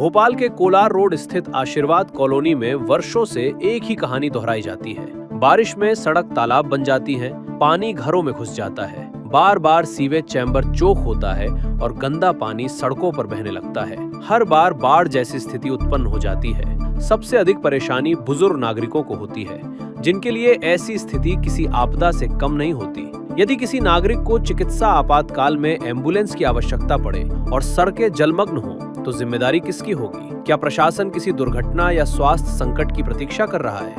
भोपाल के कोलार रोड स्थित आशीर्वाद कॉलोनी में वर्षों से एक ही कहानी दोहराई जाती है। बारिश में सड़क तालाब बन जाती है, पानी घरों में घुस जाता है, बार बार सीवेज चैम्बर चोक होता है और गंदा पानी सड़कों पर बहने लगता है। हर बार बाढ़ जैसी स्थिति उत्पन्न हो जाती है। सबसे अधिक परेशानी बुजुर्ग नागरिकों को होती है, जिनके लिए ऐसी स्थिति किसी आपदा से कम नहीं होती। यदि किसी नागरिक को चिकित्सा आपातकाल में एम्बुलेंस की आवश्यकता पड़े और सड़कें जलमग्न हो, तो जिम्मेदारी किसकी होगी? क्या प्रशासन किसी दुर्घटना या स्वास्थ्य संकट की प्रतीक्षा कर रहा है?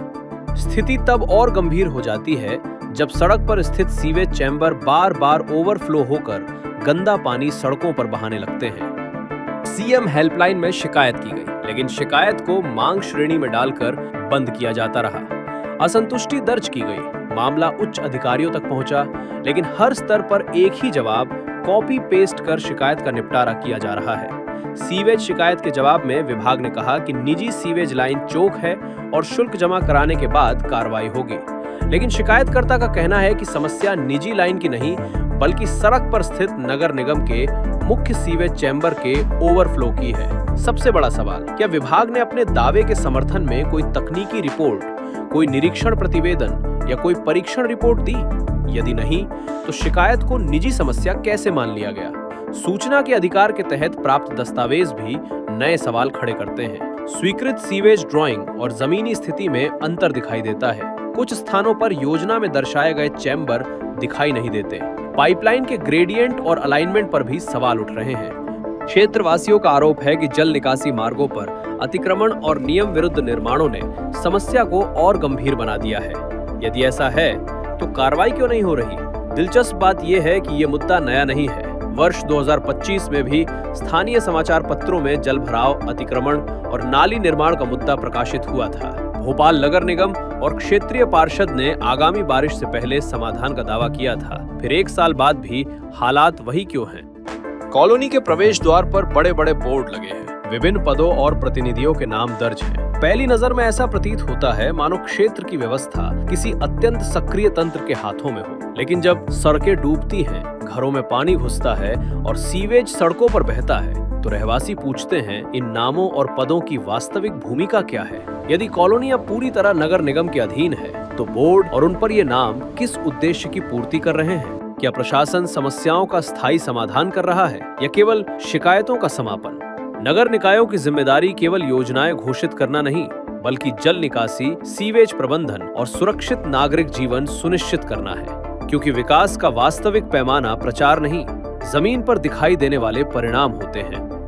स्थिति तब और गंभीर हो जाती है जब सड़क पर स्थित सीवेज चैम्बर बार बार ओवरफ्लो होकर गंदा पानी सड़कों पर बहाने लगते हैं। सीएम हेल्पलाइन में शिकायत की गई, लेकिन शिकायत को मांग श्रेणी में डालकर बंद किया जाता रहा। असंतुष्टि दर्ज की गई, मामला उच्च अधिकारियों तक पहुंचा, लेकिन हर स्तर पर एक ही जवाब कॉपी पेस्ट कर शिकायत का निपटारा किया जा रहा है। सीवेज शिकायत के जवाब में विभाग ने कहा कि निजी सीवेज लाइन चोक है और शुल्क जमा कराने के बाद कार्रवाई होगी। लेकिन शिकायतकर्ता का कहना है कि समस्या निजी लाइन की नहीं, बल्कि सड़क पर स्थित नगर निगम के मुख्य सीवेज चैम्बर के ओवरफ्लो की है। सबसे बड़ा सवाल, क्या विभाग ने अपने दावे के समर्थन में कोई तकनीकी रिपोर्ट, कोई निरीक्षण प्रतिवेदन या कोई परीक्षण रिपोर्ट दी? यदि नहीं, तो शिकायत को निजी समस्या कैसे मान लिया गया? सूचना के अधिकार के तहत प्राप्त दस्तावेज भी नए सवाल खड़े करते हैं। स्वीकृत सीवेज ड्राइंग और जमीनी स्थिति में अंतर दिखाई देता है। कुछ स्थानों पर योजना में दर्शाए गए चैम्बर दिखाई नहीं देते। पाइपलाइन के ग्रेडियंट और अलाइनमेंट पर भी सवाल उठ रहे हैं। क्षेत्रवासियों का आरोप है कि जल निकासी मार्गों पर अतिक्रमण और नियम विरुद्ध निर्माणों ने समस्या को और गंभीर बना दिया है। यदि ऐसा है, तो कार्रवाई क्यों नहीं हो रही? दिलचस्प बात यह है कि ये मुद्दा नया नहीं है। वर्ष 2025 में भी स्थानीय समाचार पत्रों में जलभराव, अतिक्रमण और नाली निर्माण का मुद्दा प्रकाशित हुआ था। भोपाल नगर निगम और क्षेत्रीय पार्षद ने आगामी बारिश से पहले समाधान का दावा किया था। फिर एक साल बाद भी हालात वही क्यों हैं? कॉलोनी के प्रवेश द्वार पर बड़े बड़े बोर्ड लगे हैं, विभिन्न पदों और प्रतिनिधियों के नाम दर्ज हैं। पहली नजर में ऐसा प्रतीत होता है मानो क्षेत्र की व्यवस्था किसी अत्यंत सक्रिय तंत्र के हाथों में हो। लेकिन जब सड़कें डूबती हैं, घरों में पानी घुसता है और सीवेज सड़कों पर बहता है, तो रहवासी पूछते हैं, इन नामों और पदों की वास्तविक भूमिका क्या है? यदि कॉलोनी अब पूरी तरह नगर निगम के अधीन है, तो बोर्ड और उन पर ये नाम किस उद्देश्य की पूर्ति कर रहे हैं? क्या प्रशासन समस्याओं का स्थायी समाधान कर रहा है या केवल शिकायतों का समापन? नगर निकायों की जिम्मेदारी केवल योजनाएं घोषित करना नहीं, बल्कि जल निकासी, सीवेज प्रबंधन और सुरक्षित नागरिक जीवन सुनिश्चित करना है। क्योंकि विकास का वास्तविक पैमाना प्रचार नहीं, जमीन पर दिखाई देने वाले परिणाम होते हैं।